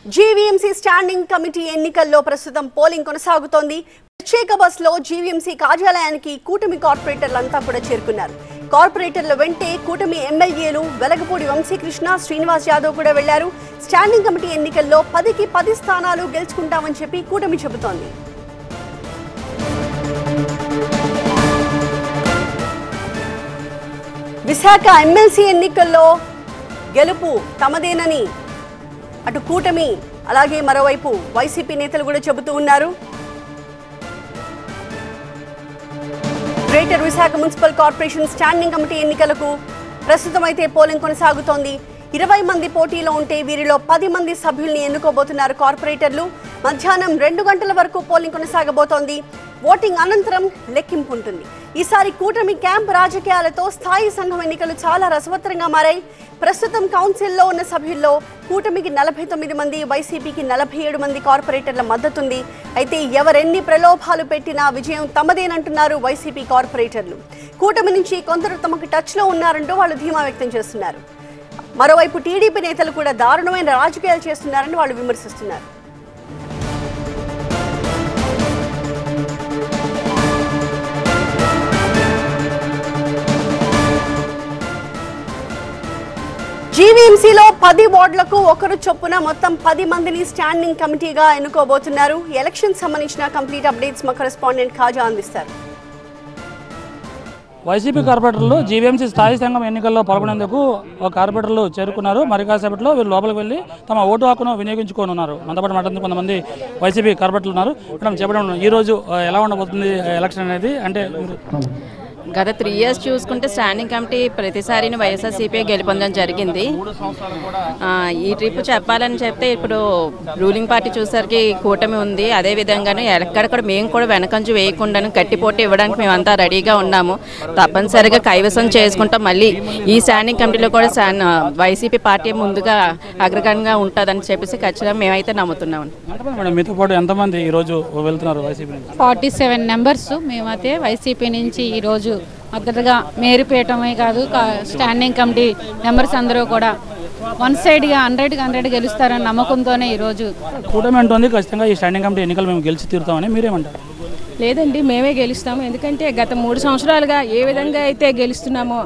GVMC standing committee ఎన్నికల్లో ప్రస్తుతం polling కొనసాగుతోంది. ప్రత్యేక బస్సులో జీవీఎంసీ కార్యాలయానికి కూటమి కార్పొరేటర్లంతా కూడా చేరుకున్నారు. కార్పొరేటర్ల వెంటే కూటమి ఎమ్మెల్యేలు వెలగపూడి వంశీకృష్ణ, శ్రీనివాస్ యాదవ్ కూడా వెళ్లారు. స్టాండింగ్ కమిటీ ఎన్నికల్లో 10కి 10 స్థానాలు గెలుచుకుంటామని చెప్పి కూటమి చెబుతోంది. విశాఖ ఎమ్మెల్సీ ఎన్నికల్లో గెలుపు తమదేనని అటు కూటమి అలాగే మరోవైపు వైసీపీ నేతలు కూడా చెబుతూ ఉన్నారు. Greater Visakha municipal corporation standing committee ఎన్నికలకు ప్రస్తుతం అయితే పోలింగ్ కొనసాగుతోంది. 20 మంది పోటీలో ఉంటే వీరిలో 10 మంది సభ్యుల్ని ఎన్నుకోబోతున్నారు కార్పొరేటర్లు. మధ్యాహ్నం 2 గంటల వరకు పోలింగ్ కొనసాగబోతోంది. ఓటింగ్ అనంతరం లెక్కింపు ఉంటుంది. ఈసారి కూటమి క్యాంప్ రాజకీయాలతో స్థాయి సంఘం ఎన్నికలు చాలా రసవత్తరంగా మారాయి. ప్రస్తుతం కౌన్సిల్లో ఉన్న సభ్యుల్లో కూటమికి 49 మంది, వైసీపీకి 47 మంది కార్పొరేటర్ల మద్దతుంది. అయితే ఎవరెన్ని ప్రలోభాలు పెట్టినా విజయం తమదేనంటున్నారు వైసీపీ కార్పొరేటర్లు. కూటమి నుంచి కొందరు తమకు టచ్లో ఉన్నారంటూ వాళ్ళు ధీమా వ్యక్తం చేస్తున్నారు. మరోవైపు టీడీపీ నేతలు కూడా దారుణమైన రాజకీయాలు చేస్తున్నారని వాళ్ళు విమర్శిస్తున్నారు. జీవీఎంసీలో 10 వార్డులకు ఒకరు చొప్పున మొత్తం 10 మందిని స్టాండింగ్ కమిటీగా ఎన్నుకోబోతున్నారు. ఎలక్షన్ సంబంధించిన కంప్లీట్ అప్డేట్స్ మా కరెస్పాండెంట్ ఖాజా అందిస్తారు. వైసీపీ కార్పొరేటర్లు జీవీఎంసీ స్థాయి సంఘం ఎన్నికల్లో పాల్గొనేందుకు కార్పొరేటర్లు చేరుకున్నారు. మరి కాసేపట్లో వీళ్ళు లోపలికి వెళ్ళి తమ ఓటు హక్కును వినియోగించుకోనున్నారు. మనతో పాటు మాట్లాడుతూ కొంతమంది వైసీపీ కార్పొరేటర్లు ఉన్నారు. మేడం చెప్పడం, ఈరోజు ఎలా ఉండబోతుంది ఎలక్షన్ అనేది? అంటే గత 3 ఇయర్స్ చూసుకుంటే స్టాండింగ్ కమిటీ ప్రతిసారి వైఎస్ఆర్సీపీ గెలుపొందడం జరిగింది. ఈ ట్రిప్ చెప్పాలని చెప్తే ఇప్పుడు రూలింగ్ పార్టీ చూసరికి కూటమి ఉంది. అదేవిధంగానే ఎక్కడెక్కడ మేము కూడా వెనకంజు వేయకుండా గట్టిపోటీ ఇవ్వడానికి మేమంతా రెడీగా ఉన్నాము. తప్పనిసరిగా కైవసం చేసుకుంటాం. మళ్ళీ ఈ స్టాండింగ్ కమిటీలో కూడా వైసీపీ పార్టీ ముందుగా అగ్రగణంగా ఉంటుందని చెప్పేసి ఖచ్చితంగా మేమైతే నమ్ముతున్నాము. మీతో పాటు ఎంతమంది ఈరోజు వెళ్తున్నారు వైసీపీ? 47 మెంబర్స్ మేమైతే వైసీపీ నుంచి ఈరోజు మద్దతుగా మేరుపేయటమే కాదు, స్టాండింగ్ కమిటీ మెంబర్స్ అందరూ కూడా 1 సైడ్గా 100 గెలుస్తారని నమ్మకంతోనే ఈరోజు కూటమి అంటుంది ఖచ్చితంగా ఈ స్టాండింగ్ కమిటీ ఎన్నికలు మేము గెలిచి తీరుతామని. మీరేమంటారు? లేదండి, మేమే గెలుస్తాము. ఎందుకంటే గత 3 సంవత్సరాలుగా ఏ విధంగా అయితే గెలుస్తున్నామో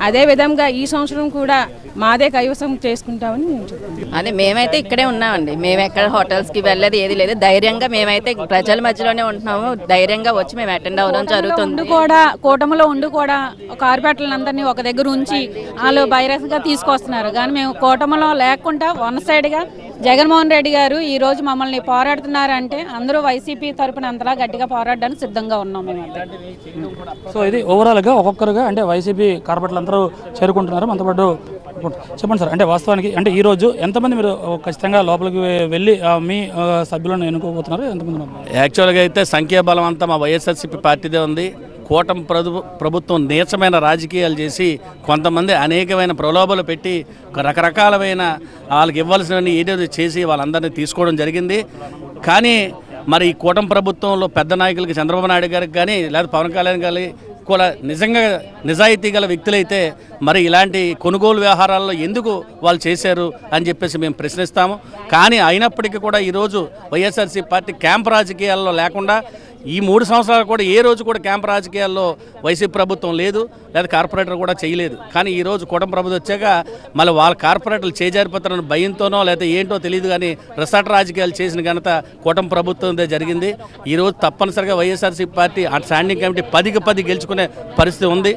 అదే విధంగా ఈ సంవత్సరం కూడా మాదే కైవసం చేసుకుంటామని మేము చెప్తున్నాం. అదే మేమైతే ఇక్కడే ఉన్నామండి. మేము ఎక్కడ హోటల్స్కి వెళ్ళేది ఏది లేదు. ధైర్యంగా మేమైతే ప్రజల మధ్యలోనే ఉంటున్నాము. ధైర్యంగా వచ్చి మేము అటెండ్ అవ్వడం జరుగుతుంది. కూటమిలో ఉండి కూడా కార్పొరేటర్లందరినీ ఒక దగ్గర ఉంచి వాళ్ళు బహిరంగంగా తీసుకొస్తున్నారు. కానీ మేము కూటమిలో లేకుండా 1 సైడ్గా జగన్మోహన్ రెడ్డి గారు ఈ రోజు మమ్మల్ని పోరాడుతున్నారంటే అందరూ వైసీపీ తరపున అంతలా గట్టిగా పోరాడడానికి సిద్ధంగా ఉన్నాం మేము. సో ఇది ఓవరాల్గా ఒక్కొక్కరుగా అంటే వైసీపీ కార్పొరేటర్లు అందరూ చేరుకుంటున్నారు. మనతో పాటు చెప్పండి సార్, అంటే వాస్తవానికి అంటే ఈరోజు ఎంతమంది మీరు ఖచ్చితంగా లోపలికి వెళ్ళి మీ సభ్యులను ఎన్నుకోబోతున్నారు? ఎంతమంది? యాక్చువల్గా అయితే సంఖ్యాబలం అంతా మా వైఎస్ఆర్సీపీ పార్టీదే ఉంది. కూటమి ప్రభుత్వం నీచమైన రాజకీయాలు చేసి కొంతమంది అనేకమైన ప్రలోభాలు పెట్టి రకరకాలమైన వాళ్ళకి ఇవ్వాల్సినవన్నీ ఏదేదో చేసి వాళ్ళందరినీ తీసుకోవడం జరిగింది. కానీ మరి ఈ కూటమి ప్రభుత్వంలో పెద్ద నాయకులకి చంద్రబాబు నాయుడు గారికి కానీ లేదా పవన్ కళ్యాణ్ గారి కూడా నిజంగా నిజాయితీ గల వ్యక్తులైతే మరి ఇలాంటి కొనుగోలు వ్యవహారాల్లో ఎందుకు వాళ్ళు చేశారు అని చెప్పేసి మేము ప్రశ్నిస్తాము. కానీ అయినప్పటికీ కూడా ఈరోజు వైఎస్ఆర్సీ పార్టీ క్యాంప్ రాజకీయాల్లో లేకుండా ఈ 3 సంవత్సరాలు కూడా ఏ రోజు కూడా క్యాంప్ రాజకీయాల్లో వైసీపీ ప్రభుత్వం లేదు, లేదా కార్పొరేటర్ కూడా చేయలేదు. కానీ ఈరోజు కూటమి ప్రభుత్వం వచ్చాక మళ్ళీ వాళ్ళ కార్పొరేటర్లు చేజారిపోతారని భయంతోనో లేదా ఏంటో తెలియదు, కానీ రిసార్ట్ రాజకీయాలు చేసిన ఘనత కూటమి ప్రభుత్వందే జరిగింది. ఈరోజు తప్పనిసరిగా వైఎస్ఆర్సీ పార్టీ స్టాండింగ్ కమిటీ 10కి 10 గెలుచుకునే పరిస్థితి ఉంది.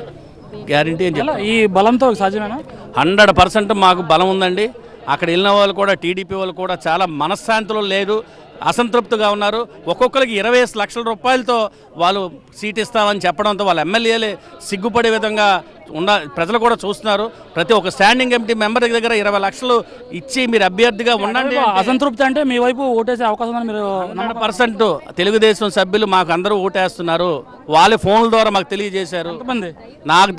గ్యారంటీ అని చెప్పాలి. ఈ బలంతో సాధ్యమేనా? 100% మాకు బలం ఉందండి. అక్కడ వెళ్ళిన వాళ్ళు కూడా టీడీపీ వాళ్ళు కూడా చాలా మనశ్శాంతిలో లేరు, అసంతృప్తిగా ఉన్నారు. ఒక్కొక్కరికి 20 లక్షల రూపాయలతో వాళ్ళు సీట్ ఇస్తామని చెప్పడంతో వాళ్ళ ఎమ్మెల్యేలే సిగ్గుపడే విధంగా ప్రజలు కూడా చూస్తున్నారు. ప్రతి ఒక్క స్టాండింగ్ కమిటీ మెంబర్ దగ్గర 20 లక్షలు ఇచ్చి మీరు అభ్యర్థిగా ఉండండి. అసంతృప్తి అంటే మీ వైపు ఓటేసే అవకాశం ఉందని మీరు 100% తెలుగుదేశం సభ్యులు మాకు అందరూ ఓటేస్తున్నారు. వాళ్ళే ఫోన్ల ద్వారా మాకు తెలియజేశారు.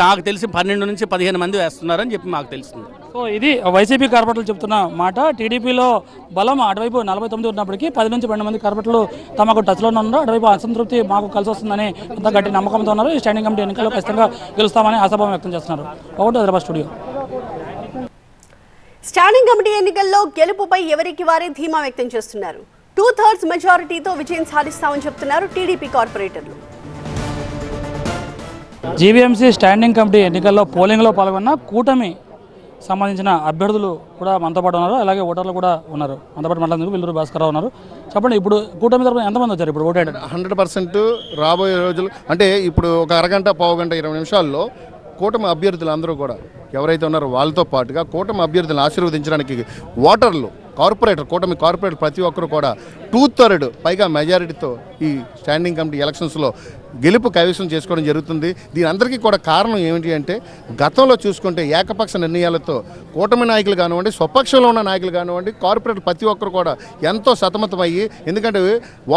నాకు తెలిసి 12 నుంచి 15 మంది వేస్తున్నారని చెప్పి మాకు తెలిసింది. సో ఇది వైసీపీ కార్పొరేటర్లు చెప్తున్న మాట. టీడీపీలో బలం అటువైపు 49 ఉన్నప్పటికీ 10 నుంచి 12 మంది కార్పొరేటర్లు తమకు టచ్లో ఉన్నారు. అటువైపు అసంతృప్తి మాకు కలిసి వస్తుందని అంత గట్టి నమ్మకంతో ఉన్నారు. ఈ స్టాండింగ్ కమిటీ ఎన్నికల్లో ఖచ్చితంగా గెలుస్తామని ఆశాభావం వ్యక్తం చేస్తున్నారు. ఒకటి హైదరాబాద్ స్టూడియో. స్టాండింగ్ కమిటీ ఎన్నికల్లో గెలుపుపై ఎవరికి వారే ధీమా వ్యక్తం చేస్తున్నారు. 2/3 మెజారిటీతో విజయం సాధిస్తామని చెప్తున్నారు టీడీపీ కార్పొరేటర్లు. జీవీఎంసీ స్టాండింగ్ కమిటీ ఎన్నికల్లో పోలింగ్లో పాల్గొన్న కూటమి సంబంధించిన అభ్యర్థులు కూడా మనతో పాటు ఉన్నారు. అలాగే ఓటర్లు కూడా ఉన్నారు. మనతో పాటు మాట్లాడేందుకు విల్లూరు భాస్కరరావు ఉన్నారు. చెప్పండి, ఇప్పుడు కూటమి తరపున ఎంతమంది వచ్చారు ఇప్పుడు ఓటేయడం? 100% రాబోయే రోజులు అంటే ఇప్పుడు ఒక అరగంట పావుగంట 20 నిమిషాల్లో కూటమి అభ్యర్థులు అందరూ కూడా ఎవరైతే ఉన్నారో వాళ్ళతో పాటుగా కూటమి అభ్యర్థులను ఆశీర్వదించడానికి ఓటర్లు కూటమి కార్పొరేటర్ ప్రతి ఒక్కరు కూడా 2/3 పైగా మెజారిటీతో ఈ స్టాండింగ్ కమిటీ ఎలక్షన్స్లో గెలుపు కైవసం చేసుకోవడం జరుగుతుంది. దీని అందరికీ కూడా కారణం ఏమిటి అంటే గతంలో చూసుకుంటే ఏకపక్ష నిర్ణయాలతో కూటమి నాయకులు కానివ్వండి, స్వపక్షంలో ఉన్న నాయకులు కానివ్వండి, కార్పొరేటర్ ప్రతి ఒక్కరు కూడా ఎంతో సతమతమయ్యి, ఎందుకంటే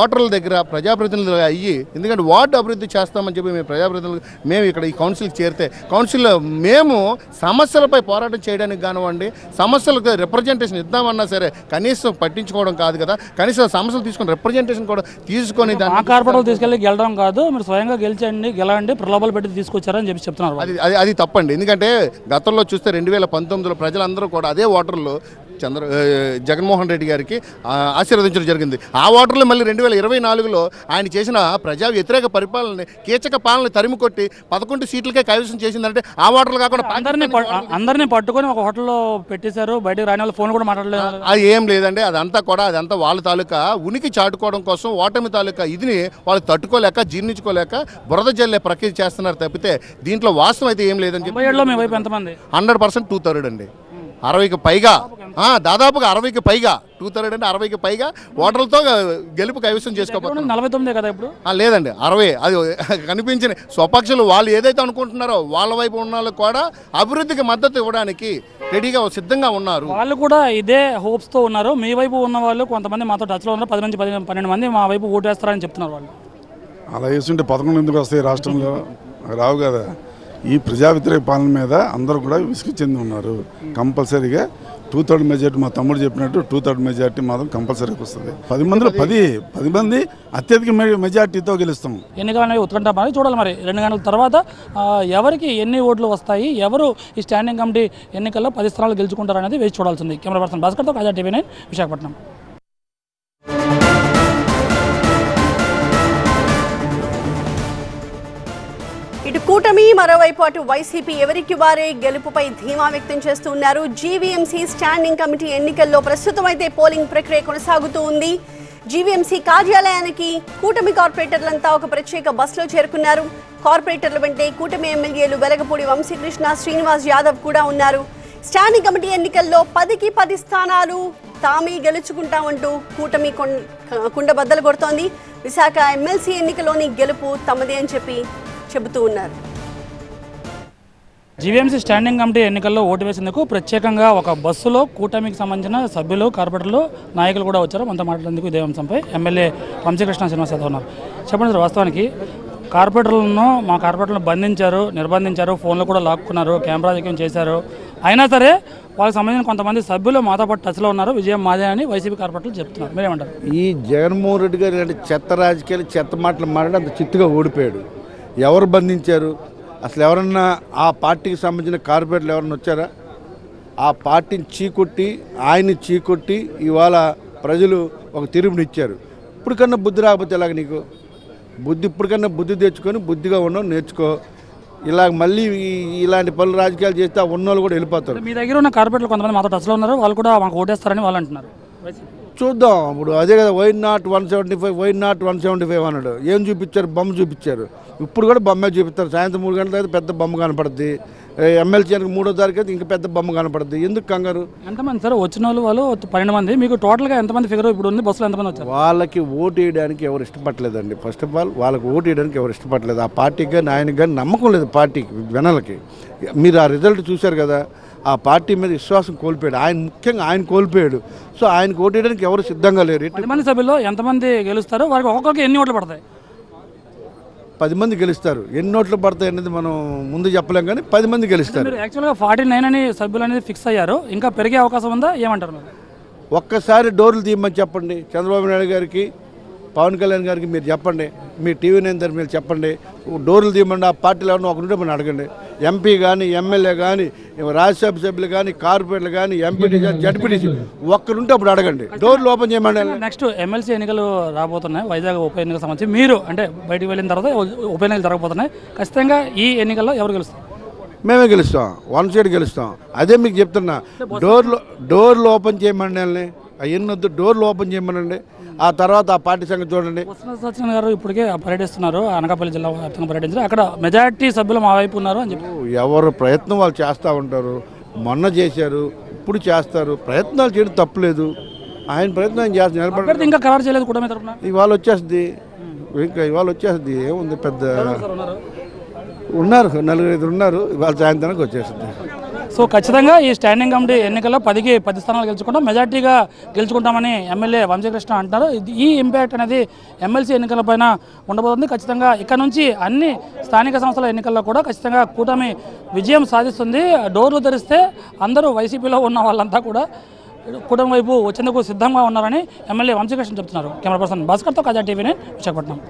ఓటర్ల దగ్గర ప్రజాప్రతినిధులు అయ్యి, ఎందుకంటే వార్డు అభివృద్ధి చేస్తామని చెప్పి మేము ఇక్కడ ఈ కౌన్సిల్కి చేరితే కౌన్సిల్లో మేము సమస్యలపై పోరాటం చేయడానికి కానివ్వండి, సమస్యలకు రిప్రజెంటేషన్ ఇద్దామన్నా సరే కనీసం పట్టించుకోవడం కాదు కదా, కనీసం సమస్యలు తీసుకొని రిప్రజెంటేషన్ కూడా తీసుకొని కార్పొరేటర్ తీసుకెళ్ళి గెలడం కాదు, మీరు స్వయంగా గెలవండి ప్రలోభాలు పెట్టి తీసుకొచ్చారని చెప్పి చెప్తున్నారు. అది తప్పండి. ఎందుకంటే గతంలో చూస్తే 2019లో ప్రజలందరూ కూడా అదే ఓటర్లు జగన్మోహన్ రెడ్డి గారికి ఆశీర్వదించడం జరిగింది. ఆ ఓటర్లు మళ్ళీ 2024లో ఆయన చేసిన ప్రజా వ్యతిరేక పరిపాలన కీచక పాలన తరిమి కొట్టి 11 సీట్లకే కైవసం చేసిందంటే ఆ ఓటర్లు కాకుండా అందరినీ పట్టుకొని ఒక హోటల్లో పెట్టేశారు. బయటకు రాని వాళ్ళు ఫోన్ కూడా మాట్లాడలేదు. అది ఏం లేదండి. అదంతా వాళ్ళ తాలూకా ఉనికి చాటుకోవడం కోసం ఓటమి తాలూకా ఇదిని వాళ్ళు తట్టుకోలేక జీర్ణించుకోలేక బురద జల్లే ప్రక్రియ చేస్తున్నారు తప్పితే దీంట్లో వాస్తవం అయితే ఏం లేదని చెప్పి 100% 2/3 అండి. 60కి పైగా, దాదాపుగా 60కి పైగా, 2/3 అంటే 60కి పైగా ఓటర్లతో గెలుపు కైవసం చేసుకోబోతున్నారు. 49 కదా ఇప్పుడు? లేదండి, 60. అది కనిపించిన స్వపక్షులు వాళ్ళు ఏదైతే అనుకుంటున్నారో వాళ్ళ వైపు ఉన్న వాళ్ళు కూడా అభివృద్ధికి మద్దతు ఇవ్వడానికి రెడీగా సిద్ధంగా ఉన్నారు. వాళ్ళు కూడా ఇదే హోప్స్తో ఉన్నారు. మీ వైపు ఉన్న వాళ్ళు కొంతమంది మాతో టచ్లో ఉన్నారు. 10 నుంచి 12 మంది మా వైపు ఓటు వేస్తారని చెప్తున్నారు. వాళ్ళు అలా వేస్తుంటే 11 ఎందుకు వస్తాయి రాష్ట్రంలో? రావు కదా. ఈ ప్రజా వ్యతిరేక పాలన మీద అందరూ కూడా విసుగు చెంది ఉన్నారు. కంపల్సరీగా 2/3 మెజార్టీ మా తమ్ముడు చెప్పినట్టు 2/3 మెజార్టీ మాత్రం కంపల్సరీగా వస్తుంది. 10 మందిలో 10 మంది అత్యధిక మెజార్టీతో గెలుస్తాం. ఎన్నికలు అనేవి ఉత్కంఠ మరి చూడాలి. మరి 2 గంటల తర్వాత ఎవరికి ఎన్ని ఓట్లు వస్తాయి, ఎవరు ఈ స్టాండింగ్ కమిటీ ఎన్నికల్లో 10 స్థానాలు గెలుచుకుంటారు అనేది వేచి చూడాల్సింది. కెమెరా పర్సన్ భాస్కర్తో కాజా TV9 విశాఖపట్నం. ఇటు కూటమి, మరోవైపు అటు వైసీపీ ఎవరికి వారే గెలుపుపై ధీమా వ్యక్తం చేస్తూ ఉన్నారు. జీవీఎంసీ స్టాండింగ్ కమిటీ ఎన్నికల్లో ప్రస్తుతం అయితే పోలింగ్ ప్రక్రియ కొనసాగుతూ ఉంది. జీవీఎంసీ కార్యాలయానికి కూటమి కార్పొరేటర్లంతా ఒక ప్రత్యేక బస్సులో చేరుకున్నారు. కార్పొరేటర్ల వెంటే కూటమి ఎమ్మెల్యేలు వెలగపూడి వంశీకృష్ణ, శ్రీనివాస్ యాదవ్ కూడా ఉన్నారు. స్టాండింగ్ కమిటీ ఎన్నికల్లో 10కి 10 స్థానాలు తామే గెలుచుకుంటామంటూ కూటమి కుండబద్దలు కొడుతోంది. విశాఖ ఎమ్మెల్సీ ఎన్నికలోని గెలుపు తమదే అని చెబుతూ ఉన్నారు. జీవీఎంసీ స్టాండింగ్ కమిటీ ఎన్నికల్లో ఓటు వేసేందుకు ప్రత్యేకంగా ఒక బస్సులో కూటమికి సంబంధించిన సభ్యులు, కార్పొరేటర్లు, నాయకులు కూడా వచ్చారు. మనతో మాట్లాడేందుకు ఇదే అంశంపై ఎమ్మెల్యే వంశీకృష్ణ, శ్రీనివాస్ యాదవ్ ఉన్నారు. చెప్పండి సార్, వాస్తవానికి మా కార్పొరేటర్లను బంధించారు, నిర్బంధించారు, ఫోన్లు కూడా లాక్కున్నారు, కెమెరా చెకింగ్ చేశారు. అయినా సరే వాళ్ళకి సంబంధించిన కొంతమంది సభ్యులు మాతో పాటు టచ్లో ఉన్నారు. విజయం మాదే అని వైసీపీ కార్పొరేటర్లు చెప్తున్నారు. మీరేమంటారు? ఈ జగన్మోహన్ రెడ్డి గారు అంటే చెత్త రాజకీయాలు, చెత్త మాటలు మాట్లాడి అంత చిత్తుగా ఓడిపోయాడు. ఎవరు బంధించారు? అసలు ఎవరన్నా ఆ పార్టీకి సంబంధించిన కార్పొరేటర్లు ఎవరన్నా వచ్చారా? ఆ పార్టీని ఆయన్ని చీకొట్టి ఇవాళ ప్రజలు ఒక తీర్పునిచ్చారు. ఇప్పటికన్నా బుద్ధి రాకపోతే ఎలాగ నీకు ఇప్పటికన్నా బుద్ధి తెచ్చుకొని బుద్ధిగా ఉండవు, నేర్చుకో. ఇలా మళ్ళీ ఇలాంటి పనులు రాజకీయాలు చేస్తే ఆ ఉన్నోళ్ళు కూడా వెళ్ళిపోతారు. మీ దగ్గర ఉన్న కార్పొరేటర్లు కొంతమంది మాతో టచ్లో ఉన్నారు. వాళ్ళు కూడా మాకు ఓటేస్తారని వాళ్ళు అంటున్నారు. చూద్దాం. ఇప్పుడు అదే కదా, వై నాట్ 175 అన్నాడు. ఏం చూపించారు? బొమ్మ చూపించారు. ఇప్పుడు కూడా బొమ్మే చూపిస్తారు. సాయంత్రం 3 గంటల అయితే పెద్ద బొమ్మ కనపడుద్ది. ఎమ్మెల్సీ 3వ తారీఖు అయితే ఇంకా పెద్ద బొమ్మ కనపడుద్ది. ఎందుకు కంగారు? ఎంతమంది సార్ వచ్చిన వాళ్ళు? 12 మంది. మీకు టోటల్గా ఎంతమంది ఫిగర్ ఇప్పుడు ఉంది? బస్సులో ఎంతమంది వచ్చారు? వాళ్ళకి ఓటు వేయడానికి ఎవరు ఇష్టపడలేదండి. ఫస్ట్ ఆఫ్ ఆల్ వాళ్ళకి ఓటు వేయడానికి ఎవరు ఇష్టపడలేదు. ఆ పార్టీకి కానీ ఆయనకి కానీ నమ్మకం లేదు. పార్టీకి జనాలకి మీరు ఆ రిజల్ట్ చూశారు కదా. ఆ పార్టీ మీద విశ్వాసం కోల్పోయాడు. ముఖ్యంగా ఆయన కోల్పోయాడు. సో ఆయనకు ఓటు వేయడానికి ఎవరు సిద్ధంగా లేరు. 10 మంది సభ్యుల్లో ఎంతమంది గెలుస్తారు? వారికి ఒక్కొక్కరికి ఎన్ని ఓట్లు పడతాయి? 10 మంది గెలుస్తారు. ఎన్ని ఓట్లు పడతాయి అనేది మనం ముందు చెప్పలేం, కానీ 10 మంది గెలుస్తారు. యాక్చువల్గా 49 అని సభ్యులు అనేది ఫిక్స్ అయ్యారు. ఇంకా పెరిగే అవకాశం ఉందా? ఏమంటారు? ఒక్కసారి డోర్లు తీయమని చెప్పండి చంద్రబాబు నాయుడు గారికి, పవన్ కళ్యాణ్ గారికి. మీరు చెప్పండి, మీ TV9 మీరు చెప్పండి, డోర్లు తీయమండి. ఆ పార్టీలో ఎవరినో ఒకరుంటే మనం అడగండి. ఎంపీ కానీ ఎమ్మెల్యే కానీ రాజ్యసభ సభ్యులు కానీ కార్పొరేటర్లు కానీ ఎంపీటీ కానీ జడ్పీటీసీ ఒక్కరుంటే అప్పుడు అడగండి, డోర్లు ఓపెన్ చేయమండి. నెక్స్ట్ ఎమ్మెల్సీ ఎన్నికలు రాబోతున్నాయి, వైజాగ్ ఉప ఎన్నికల సంబంధించి మీరు అంటే బయటికి వెళ్ళిన తర్వాత ఉప ఎన్నికలు జరగబోతున్నాయి. ఖచ్చితంగా ఈ ఎన్నికల్లో ఎవరు గెలుస్తారు? మేమే గెలుస్తాం, 1 సైడ్ గెలుస్తాం. అదే మీకు చెప్తున్నా, డోర్లు ఓపెన్ చేయమండి, అవన్నీ వద్దు, డోర్లు ఓపెన్ చేయమనండి. ఆ తర్వాత ఆ పార్టీ సంగతి చూడండి. సత్యనారాయణ గారు ఇప్పటికే పర్యటిస్తున్నారు, అనకాపల్లి జిల్లా వ్యాప్తంగా పర్యటించారు. అక్కడ మెజారిటీ సభ్యులు మా వైపు ఉన్నారు అని చెప్పి ఎవరు ప్రయత్నం వాళ్ళు చేస్తూ ఉంటారు. మొన్న చేశారు, ఇప్పుడు చేస్తారు. ప్రయత్నాలు చేయడం తప్పులేదు. ఆయన ప్రయత్నం ఆయన చేస్తారు. ఇంకా ఖరారు చేయలేదు కూడా ఇవాళ వచ్చేస్తుంది, ఇవాళ వచ్చేస్తుంది. ఏముంది పెద్ద ఉన్నారు, 4-5 ఉన్నారు. ఇవాళ సాయంత్రానికి వచ్చేస్తుంది. సో ఖచ్చితంగా ఈ స్టాండింగ్ కమిటీ ఎన్నికల్లో 10కి 10 స్థానాలు గెలుచుకుంటాం, మెజార్టీగా గెలుచుకుంటామని ఎమ్మెల్యే వంశీకృష్ణ అంటారు. ఈ ఇంపాక్ట్ అనేది ఎమ్మెల్సీ ఎన్నికలపైన ఉండబోతుంది. ఖచ్చితంగా ఇక్కడ నుంచి అన్ని స్థానిక సంస్థల ఎన్నికల్లో కూడా ఖచ్చితంగా కూటమి విజయం సాధిస్తుంది. డోర్లు తెరిస్తే అందరూ వైసీపీలో ఉన్న వాళ్ళంతా కూడా కూటమి వైపు వచ్చేందుకు సిద్ధంగా ఉన్నారని ఎమ్మెల్యే వంశీకృష్ణ చెప్తున్నారు. కెమెరా పర్సన్ భాస్కర్తో కాజా టీవీ 9 విశాఖపట్నం.